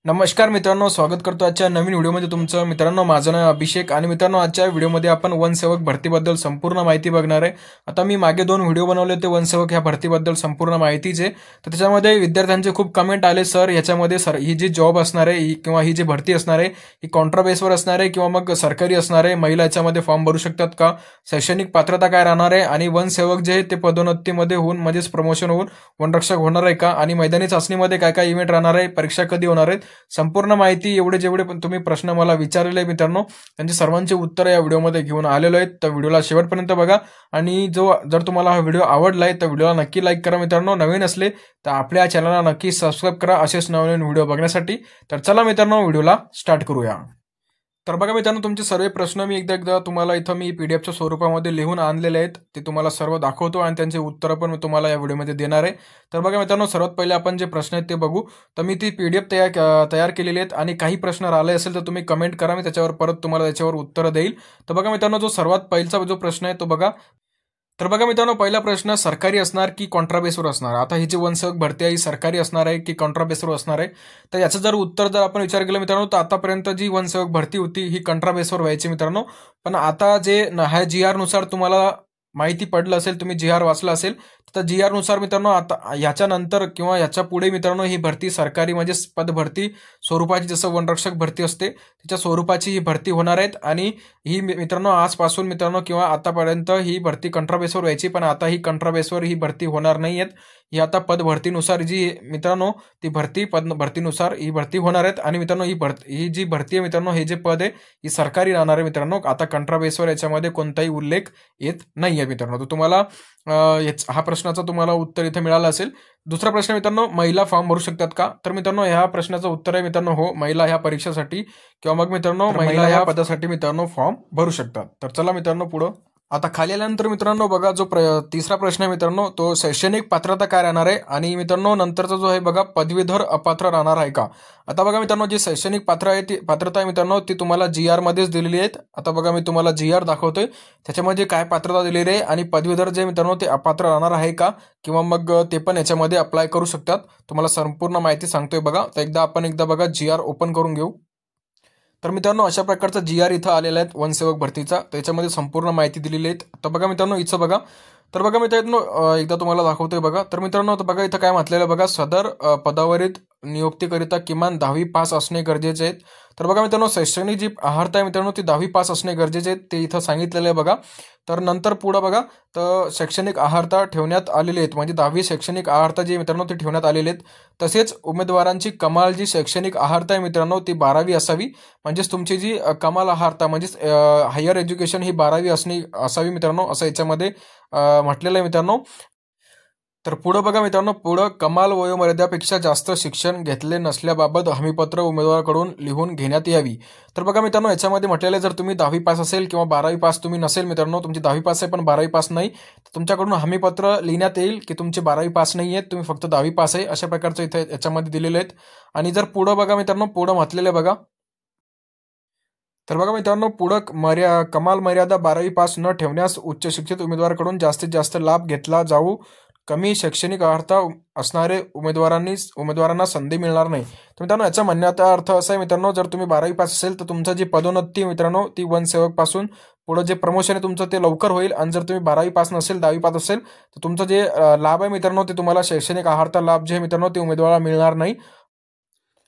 नमस्कार मित्रांनो, स्वागत करतो आजच्या नवीन व्हिडिओमध्ये तुमचं. मित्रांनो, माझं नाव अभिषेक आणि मित्रांनो, आजच्या व्हिडिओमध्ये आपण वनसेवक भरतीबद्दल संपूर्ण माहिती बघणार आहे. आता मी मागे 2 व्हिडिओ बनवले होते वनसेवक ह्या भरतीबद्दल संपूर्ण माहितीचे. तर त्याच्यामध्ये विद्यार्थ्यांचे खूप कमेंट आले, सर याच्यामध्ये ही जी जॉब असणार आहे किंवा ही जी भरती असणार आहे ही कॉन्ट्रा बेसवर असणार आहे किंवा मग सरकारी असणार आहे, महिला याच्यामध्ये फॉर्म भरू शकतात का, शैक्षणिक पात्रता काय राहणार आहे आणि वनसेवक जे ते पदोन्नतीमध्ये होऊन म्हणजेच प्रमोशन होऊन वनरक्षक होणार आहे का, आणि मैदानी चाचणीमध्ये काय काय इव्हेंट राहणार आहे, परीक्षा कधी होणार आहेत, संपूर्ण माहिती जेवढे पण तुम्ही प्रश्न मला विचारलेले आहे मित्रांनो, त्यांची सर्वांची उत्तर या व्हिडिओमध्ये घेऊन आलेलो आहेत. तर व्हिडिओला शेवटपर्यंत बघा आणि जर तुम्हाला हा व्हिडिओ आवडलाय तर व्हिडिओला नक्की लाईक करा मित्रांनो. नवीन असले तर आपल्या चॅनलला नक्की सबस्क्राईब करा असेच नवीन व्हिडिओ बघण्यासाठी. तर चला मित्रांनो, व्हिडिओला स्टार्ट करूया. तर बघा मित्रांनो, तुमचे सर्व प्रश्न मी एकदा तुम्हाला इथं मी पीडीएफच्या स्वरूपामध्ये लिहून आणलेले आहेत. ते तुम्हाला सर्व दाखवतो आणि त्यांचे उत्तरं पण मी तुम्हाला या व्हिडिओमध्ये देणार आहे. तर बघा मित्रांनो, सर्वात पहिले आपण जे प्रश्न आहेत ते बघू. तर मी ती पीडीएफ तयार केलेली आहेत आणि काही प्रश्न राहिले असेल तर तुम्ही कमेंट करा, मी त्याच्यावर परत तुम्हाला त्याच्यावर उत्तरं देईल. तर बघा मित्रांनो, जो सर्वात पहिला जो प्रश्न आहे तो बघा. तर बघा मित्रांनो, पहिला प्रश्न, सरकारी असणार की कॉन्ट्रा बेसवर असणार. आता ही जी वनसेवक भरती आहे ही सरकारी असणार आहे की कॉन्ट्रा बेसवर असणार आहे. तर याचं जर उत्तर जर आपण विचार केला मित्रांनो, तर आतापर्यंत जी वनसेवक भरती होती ही कॉन्ट्रा बेसवर व्हायची मित्रांनो. पण आता ह्या GR नुसार तुम्हाला माहिती पडलं असेल, तुम्ही GR वाचला असेल, तर GR नुसार मित्रांनो आता ह्याच्यानंतर किंवा ह्याच्या पुढे मित्रांनो ही भरती सरकारी म्हणजे पद भरती स्वरूपाची, जसं वनरक्षक भरती असते त्याच्या स्वरूपाची ही भरती होणार आहेत. आणि ही मित्रांनो आजपासून मित्रांनो किंवा आतापर्यंत ही भरती कंट्रा बेसवर व्हायची, पण आता ही कंट्रा बेसवर ही भरती होणार नाही आहेत. ही आता पद भरतीनुसार जी मित्रांनो ती पद भरतीनुसार ही भरती होणार आहेत. आणि मित्रांनो ही जी भरती आहे मित्रांनो, हे जे पद आहे ही सरकारी राहणार आहे मित्रांनो. आता कंट्रा बेसवर याच्यामध्ये कोणताही उल्लेख येत नाही आहे मित्रांनो. तर तुम्हाला हा प्रश्नाचा तुम्हाला उत्तर इथे मिळालं असेल. दुसरा प्रश्न मित्रांनो, महिला फॉर्म भरू शकतात का. तर मित्रांनो ह्या प्रश्नाचं उत्तर आहे मित्रांनो, हो, महिला ह्या परीक्षेसाठी किंवा मग मित्रांनो महिला ह्या पदासाठी मित्रांनो फॉर्म भरू शकतात. तर चला मित्रांनो पुढं. आता खाली आल्यानंतर मित्रांनो बघा, जो तिसरा प्रश्न आहे मित्रांनो, तो शैक्षणिक पात्रता काय राहणार आहे. आणि मित्रांनो नंतरचा जो आहे बघा, पदवीधर अपात्र राहणार आहे का. आता बघा मित्रांनो, जी शैक्षणिक पात्रता आहे मित्रांनो ती तुम्हाला GR मध्येच दिलेली आहेत. आता बघा मी तुम्हाला GR दाखवतोय, त्याच्यामध्ये काय पात्रता दिलेली आहे आणि पदवीधर जे मित्रांनो ते अपात्र राहणार आहे का किंवा मग ते पण याच्यामध्ये अप्लाय करू शकतात. तुम्हाला संपूर्ण माहिती सांगतोय बघा. तर आपण बघा GR ओपन करून घेऊ. तर मित्रांनो अशा प्रकारचा GR इथं आलेला आहे वनसेवक भरतीचा, त्याच्यामध्ये संपूर्ण माहिती दिलेली आहे. तर बघा मित्रांनो इथं बघा. तर बघा मित्रांनो एकदा तुम्हाला दाखवतोय बघा. तर मित्रांनो बघा इथं काय म्हटलेलं बघा, सदर पदावरील नियुक्तीकरिता किमान 10वी पास असणे गरजेचे आहेत. तर बघा मित्रांनो, शैक्षणिक जी अर्हता आहे मित्रांनो ती 10वी पास असणे गरजेचे आहेत, ते इथं सांगितलेलं आहे बघा. तर नंतर पुढं बघा, तर शैक्षणिक अर्हता ठेवण्यात आलेली आहेत, म्हणजे 10वी शैक्षणिक अर्हता जी मित्रांनो ती ठेवण्यात आलेली आहेत. तसेच उमेदवारांची कमाल जी शैक्षणिक अर्हता आहे मित्रांनो ती 12वी असावी. म्हणजेच तुमची जी कमाल अर्हता म्हणजेच हायर एज्युकेशन ही 12वी असावी मित्रांनो, असं याच्यामध्ये म्हटलेलं आहे मित्रांनो. तर पुढं बघा मित्रांनो, पुढं कमाल वयोमर्यादेपेक्षा जास्त शिक्षण घेतले नसल्याबाबत हमीपत्र उमेदवाराकडून लिहून घेण्यात यावी. तर बघा मित्रांनो याच्यामध्ये म्हटलेलं आहे, जर तुम्ही 10वी पास असेल किंवा 12वी पास तुम्ही नसेल मित्रांनो, तुमची 10वी पास आहे पण 12वी पास नाही, तर तुमच्याकडून हमीपत्र लिहिण्यात येईल की तुमचे 12वी पास नाही आहेत, तुम्ही फक्त 10वी पास आहे, अशा प्रकारचं इथे याच्यामध्ये दिलेले आहेत. आणि जर पुढं बघा मित्रांनो, पुढं म्हटलेलं आहे बघा. तर बघा मित्रांनो, पुढं कमाल मर्यादा 12वी पास न ठेवण्यास उच्च शिक्षित उमेदवाराकडून जास्तीत जास्त लाभ घेतला जाऊ, कमी शैक्षणिक अर्हता असणारे उमेदवारांना संधी मिळणार नाही. तर मित्रांनो याचा म्हणण्याचा अर्थ असा आहे मित्रांनो, जर तुम्ही 12वी पास असेल तर तुमचं जी पदोन्नती मित्रांनो ती वनसेवक पासून पुढं जे प्रमोशन आहे तुमचं ते लवकर होईल. आणि जर तुम्ही 12वी पास नसेल 10वी पास असेल तर तुमचं जे लाभ आहे मित्रांनो ते तुम्हाला शैक्षणिक अर्हता लाभ जे मित्रांनो ते उमेदवाराला मिळणार नाही.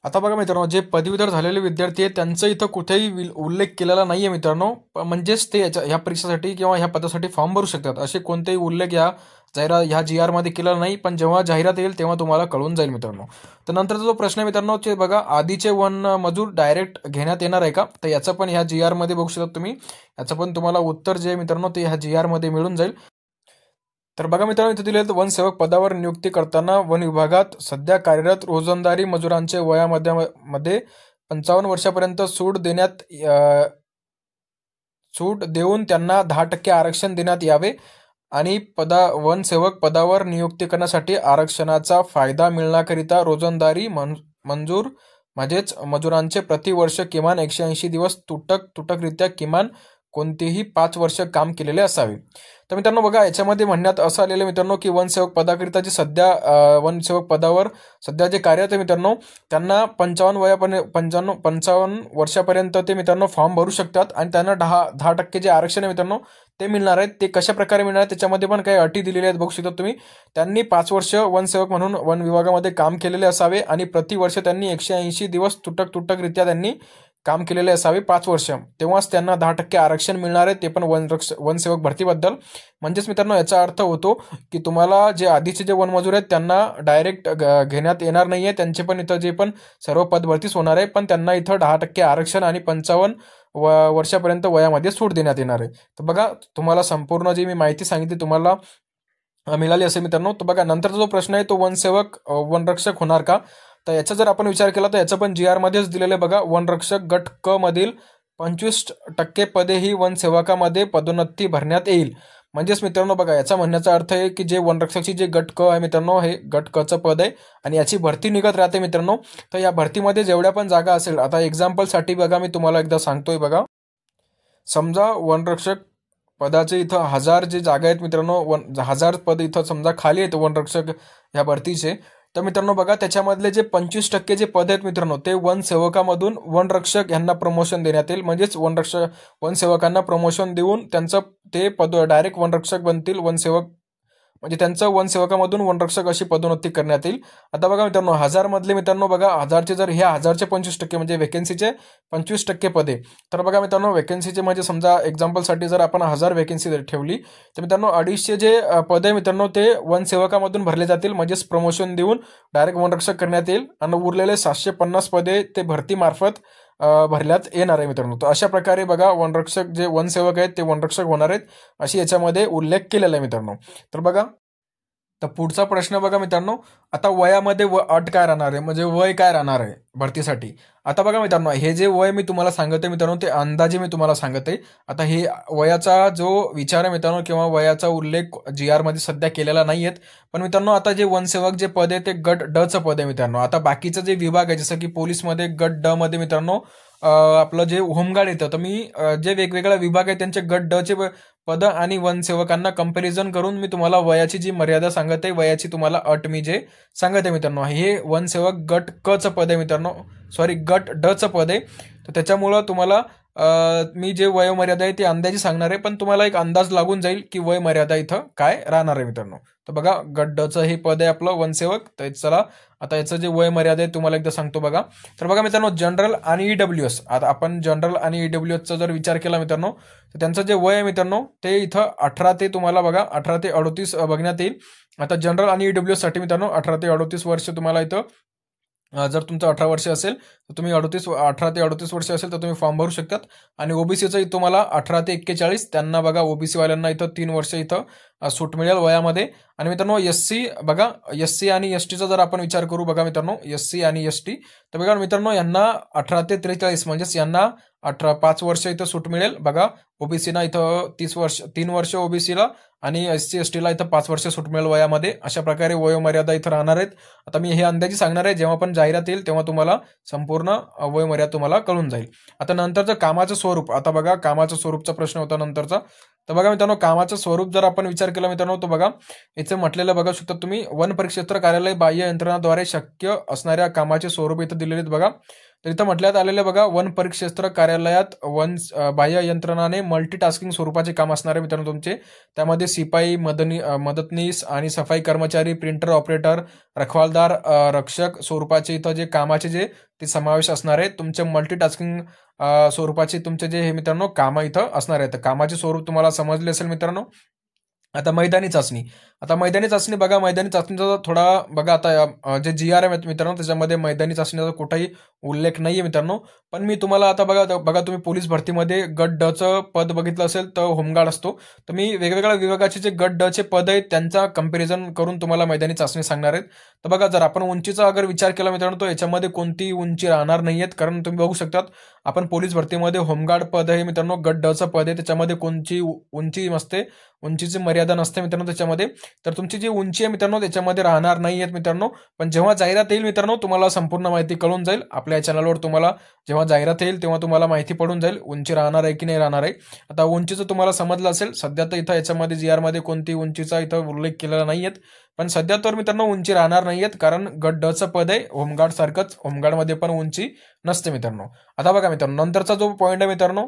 आता बघा मित्रांनो, जे पदवीधर झालेले विद्यार्थी आहेत त्यांचं इथं कुठेही उल्लेख केलेला नाहीये मित्रांनो, म्हणजेच ते ह्या परीक्षेसाठी किंवा ह्या पदासाठी फॉर्म भरू शकतात, असे कोणतेही उल्लेख ह्या GR मध्ये केलेला नाही. पण जेव्हा जाहिरात येईल तेव्हा तुम्हाला कळून जाईल मित्रांनो. तर नंतरचा जो प्रश्न आहे मित्रांनो ते बघा, आधीचे वन मजूर डायरेक्ट घेण्यात येणार आहे का. तर याचं पण ह्या GR मध्ये बघू शकता तुम्ही, याचं पण तुम्हाला उत्तर जे मित्रांनो ते ह्या GR मध्ये मिळून जाईल. तर बघा मित्रांनो इथे दिले, वनसेवक पदावर नियुक्ती करताना वन विभागात सध्या कार्यरत रोजंदारी मजुरांचे वयामध्ये 55 वर्षापर्यंत सूट देऊन त्यांना 10% आरक्षण देण्यात यावे. आणि वनसेवक पदावर नियुक्ती करण्यासाठी आरक्षणाचा फायदा मिळण्याकरिता रोजंदारी मंजूर म्हणजेच मजुरांचे प्रतिवर्ष किमान 180 दिवस तुटकरित्या किमान कोणतेही 5 वर्ष काम केलेले असावे. तर मित्रांनो बघा, याच्यामध्ये म्हणण्यात असं आलेलं मित्रांनो की वनसेवक पदाकरिता जे सध्या वनसेवक पदावर सध्या जे कार्यरत आहे मित्रांनो, त्यांना 55 वर्षापर्यंत ते मित्रांनो फॉर्म भरू शकतात आणि त्यांना 10% जे आरक्षण आहे मित्रांनो ते मिळणार आहेत. ते कशा प्रकारे मिळणार, त्याच्यामध्ये पण काही अटी दिलेल्या आहेत, बघू शकता तुम्ही. त्यांनी 5 वर्ष वनसेवक म्हणून वन विभागामध्ये काम केलेले असावे आणि प्रतिवर्ष त्यांनी 180 दिवस तुटकरित्या त्यांनी काम केलेले असावे 5 वर्ष, तेव्हाच त्यांना 10% आरक्षण मिळणार आहे, ते पण वनसेवक भरतीबद्दल. म्हणजेच मित्रांनो याचा अर्थ होतो की तुम्हाला जे आधीचे जे वनमजूर आहेत त्यांना डायरेक्ट घेण्यात येणार नाहीये, त्यांचे पण इथं जे पण सर्व पद भरतीच होणार आहे, पण त्यांना इथं 10% आरक्षण आणि 55 वर्षापर्यंत वयामध्ये सूट देण्यात येणार आहे. तर बघा, तुम्हाला संपूर्ण जी मी माहिती सांगितली तुम्हाला मिळाली असेल मित्रांनो. तर बघा, नंतरचा जो प्रश्न आहे तो वनसेवक वनरक्षक होणार का, तर याचा जर आपण विचार केला तर याचं पण जी आर मध्येच दिलेलं आहे बघा. वनरक्षक गट क मधील 25% पदे ही वनसेवकामध्ये पदोन्नती भरण्यात येईल. म्हणजेच मित्रांनो बघा, याचा म्हणण्याचा अर्थ आहे की जे वनरक्षकची जे गट क आहे मित्रांनो, हे गट क चं पद आहे आणि याची भरती निघत राहते मित्रांनो. तर या भरतीमध्ये जेवढ्या पण जागा असेल, आता एक्झाम्पलसाठी बघा मी तुम्हाला एकदा सांगतोय बघा. समजा वनरक्षक पदाचे इथं 1000 जे जागा आहेत मित्रांनो, 1000 पद इथं समजा खाली आहेत वनरक्षक ह्या भरतीचे. तर मित्रांनो बघा, त्याच्यामधले जे 25% जे पद आहेत मित्रांनो, ते वनसेवकामधून वनरक्षक यांना प्रमोशन देण्यात येईल. म्हणजेच वनसेवकांना प्रमोशन देऊन त्यांचं ते पद डायरेक्ट वनरक्षक बनतील. वनसेवक म्हणजे त्यांचं वनसेवकामधून वनरक्षक अशी पदोन्नती करण्यात येईल. आता बघा मित्रांनो, 1000 मधले मित्रांनो बघा, 1000चे जर ह्या 1000चे 25% म्हणजे वेकेन्सीचे 25% पदे. तर बघा मित्रांनो, वेकेन्सीचे म्हणजे समजा एक्झाम्पलसाठी जर आपण 1000 वेकेन्सी ठेवली तर मित्रांनो 250 जे पद आहे मित्रांनो ते वनसेवकामधून भरले जातील. म्हणजेच प्रमोशन देऊन डायरेक्ट वनरक्षक करण्यात येईल आणि उरलेले 750 पदे ते भरतीमार्फत भरण्यात येणार आहे मित्रांनो. तर अशा प्रकारे बघा, वनरक्षक जे वनसेवक आहेत ते वनरक्षक होणार आहेत, अशी याच्यामध्ये उल्लेख केलेला आहे मित्रांनो. तर बघा, तर पुढचा प्रश्न बघा मित्रांनो, आता वयामध्ये अट काय राहणार आहे, म्हणजे वय काय राहणार आहे भरतीसाठी. आता बघा मित्रांनो, हे जे वय मी तुम्हाला सांगत आहे मित्रांनो, ते अंदाजे मी तुम्हाला सांगत आहे. आता हे वयाचा जो विचार आहे मित्रांनो किंवा वयाचा उल्लेख जी आर मध्ये सध्या केलेला नाही आहेत. पण मित्रांनो, आता जे वनसेवक जे पद आहे ते गट ड चं पद आहे मित्रांनो. आता बाकीचं जे विभाग आहे, जसं की पोलीसमध्ये गट ड मध्ये मित्रांनो आपलं जे होमगार्ड येतं, तर मी जे वेगवेगळ्या विभाग आहेत त्यांचे गट ड चे पद आणि वनसेवकांना कंपॅरिझन करून मी तुम्हाला वयाची जी मर्यादा सांगत आहे, वयाची तुम्हाला अट मी जे सांगत आहे मित्रांनो, हे वनसेवक गट क चं पद आहे मित्रांनो, सॉरी गट ड चं पद आहे. तर त्याच्यामुळं तुम्हाला मी जे वयोमर्यादा आहे ती अंदाजे सांगणार आहे, पण तुम्हाला एक अंदाज लागून जाईल की वय मर्यादा इथं काय राहणार आहे मित्रांनो. तर बघा, गट ड चं हे पद आहे आपलं वनसेवक. तर चला, आता याचं जे वय मर्यादा आहे तुम्हाला एकदा सांगतो बघा. तर बघा मित्रांनो, जनरल आणि ईडब्ल्यूएस, आता आपण जनरल आणि ईडब्ल्यूएसचा जर विचार केला मित्रांनो, तर त्यांचं जे वय आहे मित्रांनो ते इथं 18 ते तुम्हाला बघा 18 ते 38 बघण्यात येईल. आता जनरल आणि ईडब्ल्यूएस साठी मित्रांनो 18 ते 38 वर्ष तुम्हाला इथं, जर तुमचं 18 वर्ष असेल तर तुम्ही 18 ते 38 वर्ष असेल तर तुम्ही फॉर्म भरू शकतात. आणि ओबीसीचं तुम्हाला 18 ते 41, त्यांना बघा ओबीसी वाल्यांना इथं 3 वर्ष इथं सूट मिळेल वयामध्ये. आणि मित्रांनो एससी बघा, एससी आणि एसटीचा जर आपण विचार करू बघा मित्रांनो, एससी आणि एसटी, तर बघा मित्रांनो यांना 18 ते 43 म्हणजेच यांना 5 वर्ष इथं सूट मिळेल बघा. ओबीसीना इथं 3 वर्ष ओबीसीला आणि एससी एसटीला इथं 5 वर्ष सूट मिळेल वयामध्ये. अशा प्रकारे वयोमर्यादा इथं राहणार आहेत. आता मी हे अंदाजे सांगणार आहे, जेव्हा पण जाहिरात येईल तेव्हा तुम्हाला संपूर्ण वयोमर्यादा तुम्हाला कळून जाईल. आता नंतरचं कामाचं स्वरूप, आता बघा कामाचं स्वरूपचा प्रश्न होता नंतरचा. तर बघा मित्रांनो, कामाचं स्वरूप जर आपण विचार केला मित्रांनो, तर बघा इथे म्हटलेलं बघा शकता तुम्ही, वन परिक्षेत्र कार्यालय बाह्य यंत्रणाद्वारे शक्य असणाऱ्या कामाचे स्वरूप इथं दिलेले आहेत बघा. तर इथं म्हटल्यात आलेले बघा, वन परिक्षेत्र कार्यालयात बाह्य यंत्रणाने मल्टीटास्किंग स्वरूपाचे काम असणारे मित्रांनो तुमचे. त्यामध्ये शिपाई, मदतनीस आणि सफाई कर्मचारी, प्रिंटर ऑपरेटर, रखवालदार, रक्षक स्वरूपाचे इथं जे कामाचे जे ते समावेश असणार आहे. तुमचे मल्टीटास्किंग स्वरूपाचे तुमचे जे हे मित्रांनो कामं इथं असणार आहेत. कामाचे स्वरूप तुम्हाला समजले असेल मित्रांनो. आता मैदानी चाचणी, आता मैदानी चाचणी बघा, मैदानी चाचणीचा थोडा बघा, आता जे जी आर आहे मित्रांनो त्याच्यामध्ये मैदानी चाचणीचा कुठेही उल्लेख नाहीये मित्रांनो. पण मी तुम्हाला आता बघा तुम्ही पोलीस भरतीमध्ये गट ड चं पद बघितलं असेल तर होमगार्ड असतो. तर मी वेगवेगळ्या विभागाचे जे गट ड चे पद आहेत त्यांचा कंपॅरिझन करून तुम्हाला मैदानी चाचणी सांगणार आहेत. तर बघा, जर आपण उंचीचा अगर विचार केला मित्रांनो, तर याच्यामध्ये कोणती उंची राहणार नाहीयेत, कारण तुम्ही बघू शकतात आपण पोलीस भरतीमध्ये होमगार्ड पद आहे मित्रांनो, गट ड चं पद आहे, त्याच्यामध्ये कोणची उंची नसते. उंचीची मर्यादा नसते मित्रांनो त्याच्यामध्ये. तर तुमची जी उंची आहे मित्रांनो त्याच्यामध्ये राहणार नाही आहेत मित्रांनो. पण जेव्हा जाहिरात येईल मित्रांनो तुम्हाला संपूर्ण माहिती कळून जाईल. आपल्या चॅनलवर तुम्हाला जेव्हा जाहिरात येईल तेव्हा तुम्हाला माहिती पडून जाईल उंची राहणार आहे की नाही राहणार आहे. आता उंचीचं तुम्हाला समजलं असेल. सध्या तर इथं याच्यामध्ये GR मध्ये कोणती उंचीचा इथं उल्लेख केलेला नाहीयेत. पण सध्या तर मित्रांनो उंची राहणार नाहीयेत कारण गट ड चं पद आहे होमगार्ड सारखंच. होमगार्डमध्ये पण उंची नसते मित्रांनो. आता बघा मित्रांनो नंतरचा जो पॉईंट आहे मित्रांनो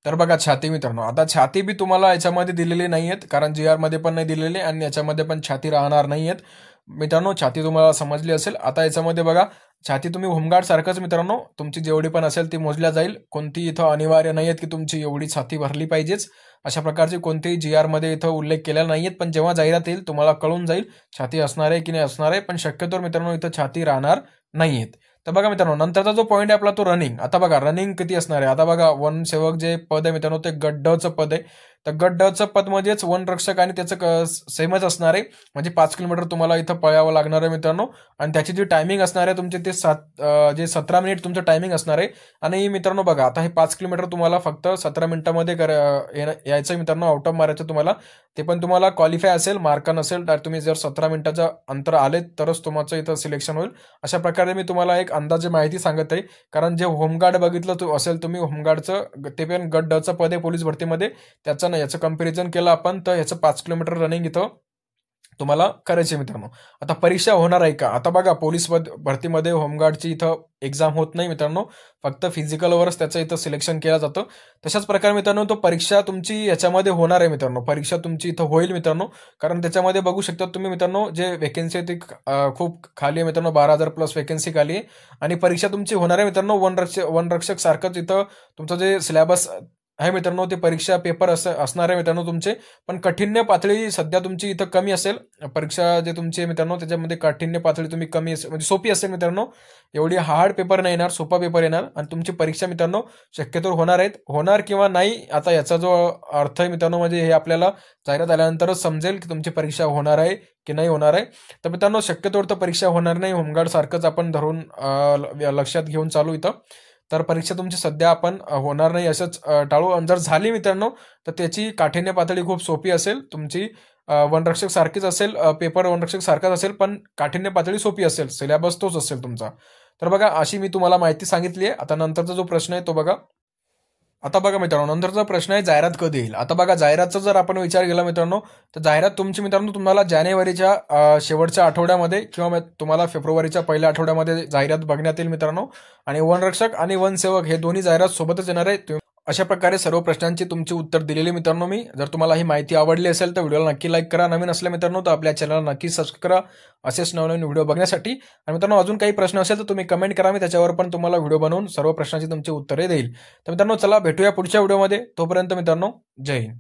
तर बघा छाती मित्रांनो. आता छाती बी तुम्हाला याच्यामध्ये दिलेली नाहीयेत कारण GR मध्ये पण नाही दिलेली आणि याच्यामध्ये पण छाती राहणार नाहीयेत मित्रांनो. छाती तुम्हाला समजली असेल. आता याच्यामध्ये बघा छाती तुम्ही होमगार्ड सारखंच मित्रांनो तुमची जेवढी पण असेल ती मोजल्या जाईल. कोणती इथं अनिवार्य नाहीयेत की तुमची एवढी छाती भरली पाहिजेच. अशा प्रकारची कोणतीही GR मध्ये इथं उल्लेख केलेला नाहीयेत. पण जेव्हा जाहिरात येईल तुम्हाला कळून जाईल छाती असणार आहे की नाही असणार आहे. पण शक्यतो मित्रांनो इथं छाती राहणार नाहीयेत. तर बघा मित्रांनो नंतरचा जो पॉईंट आहे आपला तो रनिंग. आता बघा रनिंग किती असणार आहे. आता बघा वनसेवक जे पद आहे मित्रांनो ते गट ड चं पद आहे. तर गट ड चं पद म्हणजेच वनरक्षक आणि त्याचं सेमच असणार आहे. म्हणजे 5 किलोमीटर तुम्हाला इथं पळावं लागणार आहे मित्रांनो. आणि त्याची जी टायमिंग असणार आहे तुमचे ते 17 मिनिट तुमचं टायमिंग असणार आहे. आणि मित्रांनो बघा आता हे 5 किलोमीटर तुम्हाला फक्त 17 मिनिटांमध्ये यायचं मित्रांनो. आउट ऑफ मारायचं तुम्हाला. ते पण तुम्हाला क्वालिफाय असेल मार्क नसेल तर तुम्ही जर 17 मिनिटाचं अंतर आले तरच तुमचं इथं सिलेक्शन होईल. अशा प्रकारे मी तुम्हाला एक अंदाजे माहिती सांगत आहे. कारण जे होमगार्ड बघितलं असेल तुम्ही होमगार्डचं ते पण गट ड चं पद आहे पोलीस भरतीमध्ये. त्याचं नाही याचं कम्पॅरिझन केलं आपण तर याचं 5 किलोमीटर रनिंग इथं तुम्हाला करायचे मित्रांनो. आता परीक्षा होणार आहे का. आता बघा पोलीस भरतीमध्ये होमगार्डची इथं एक्झाम होत नाही मित्रांनो. फक्त फिजिकलवरच त्याचं इथं सिलेक्शन केलं जातं. तशाच प्रकारे मित्रांनो तो परीक्षा तुमची याच्यामध्ये होणार आहे मित्रांनो. परीक्षा तुमची इथं होईल मित्रांनो. कारण त्याच्यामध्ये बघू शकता तुम्ही मित्रांनो जे वेकेन्सी आहे ती खूप खाली आहे मित्रांनो. 12,000 प्लस वेकेन्सी खाली आहे. आणि परीक्षा तुमची होणार आहे मित्रांनो. वनरक्षक सारखंच इथं तुमचं जे सिलेबस आहे मित्रांनो ते परीक्षा पेपर असणार आहे मित्रांनो तुमचे. पण काठिण्य पातळी सध्या तुमची इथं कमी असेल. परीक्षा जे तुमची मित्रांनो त्याच्यामध्ये काठिण्य पातळी तुम्ही कमी असेल म्हणजे सोपी असेल मित्रांनो. एवढी हार्ड पेपर नाही येणार सोपा पेपर येणार. आणि तुमची परीक्षा मित्रांनो शक्यतो होणार आहेत. होणार किंवा नाही आता याचा जो अर्थ आहे मित्रांनो म्हणजे हे आपल्याला जाहिरात आल्यानंतरच समजेल की तुमची परीक्षा होणार आहे की नाही होणार आहे. तर मित्रांनो शक्यतो तर परीक्षा होणार नाही. होमगार्ड सारखंच आपण धरून लक्षात घेऊन चालू इथं. तर परीक्षा तुमची सध्या आपण होणार नाही असंच टाळू. आणि जर झाली मित्रांनो तर त्याची काठिण्य पातळी खूप सोपी असेल तुमची. वनरक्षक सारखीच असेल पेपर वनरक्षक सारखाच असेल पण काठिण्य पातळी सोपी असेल. सिलेबस तोच असेल तुमचा. तर बघा अशी मी तुम्हाला माहिती सांगितली आहे. आता नंतरचा जो प्रश्न आहे तो बघा. आता बघा मित्रांनो नंतरचा प्रश्न आहे जाहिरात कधी येईल. आता बघा जाहिरातचा जर आपण विचार केला मित्रांनो तर जाहिरात तुमची मित्रांनो तुम्हाला जानेवारीच्या शेवटच्या आठवड्यामध्ये किंवा तुम्हाला फेब्रुवारीच्या पहिल्या आठवड्यामध्ये जाहिरात बघण्यात येईल मित्रांनो. आणि वनरक्षक आणि वनसेवक हे दोन्ही जाहिरात सोबतच येणार आहे. अशा प्रकारे सर्व प्रश्नांची तुमची उत्तर दिलेली मित्रांनो मी. जर तुम्हाला ही माहिती आवडली असेल तर व्हिडिओला नक्की लाईक करा. नवीन असल्या मित्रांनो तर आपल्या चॅनलला नक्की सबस्क्राईब करा असेच नवनवीन व्हिडिओ बघण्यासाठी. आणि मित्रांनो अजून काही प्रश्न असेल तर तुम्ही कमेंट करा. मी त्याच्यावर पण तुम्हाला व्हिडिओ बनवून सर्व प्रश्नांची तुमची उत्तरे देईल. तर मित्रांनो चला भेटूया पुढच्या व्हिडिओमध्ये. तोपर्यंत मित्रांनो जय हिंद.